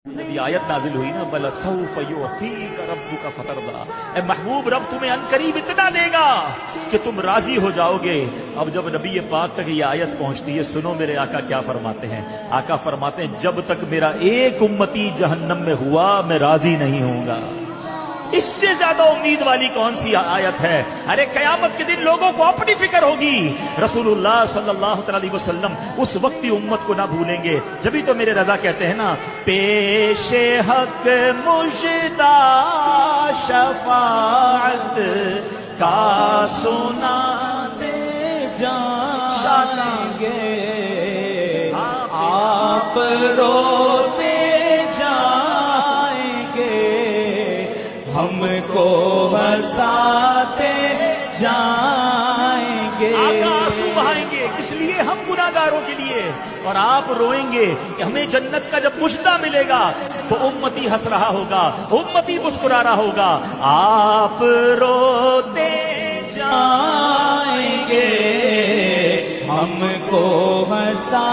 جب یہ آیت نازل ہوئی نا وَلَسَوْفَ يُعْطِيكَ رَبُّكَ فَتَرْضَىٰ، اے محبوب رب تمہیں عنقریب اتنا دے گا کہ تم راضی ہو جاؤ گے۔ اب جب نبی پاک تک یہ آیت پہنچتی ہے، سنو میرے آقا کیا فرماتے ہیں۔ آقا فرماتے ہیں جب تک میرا ایک امتی جہنم میں ہوا میں راضی نہیں ہوں گا۔ اس سے زیادہ امید والی کون سی آیت ہے؟ ارے قیامت کے دن لوگوں کو اپنی فکر ہوگی۔ رسول اللہ صلی اللہ علیہ وسلم اس وقت کی امت کو نہ بھولیں گے۔ جبھی تو میرے رضا کہتے ہیں نا، پیش حق مژدہ شفاعت کا سنا دے جائیں گے، آپ روتے جائیں گے، ہم کو ہنساتے جائیں گے۔ آقا آنسو بہائیں گے، کس لیے؟ ہم گناہگاروں کے لیے، اور آپ روئیں گے کہ ہمیں جنت کا جب مژدہ ملے گا تو امتی ہنس رہا ہوگا، امتی مسکرا رہا ہوگا۔ آپ روتے جائیں گے، ہم کو ہنسا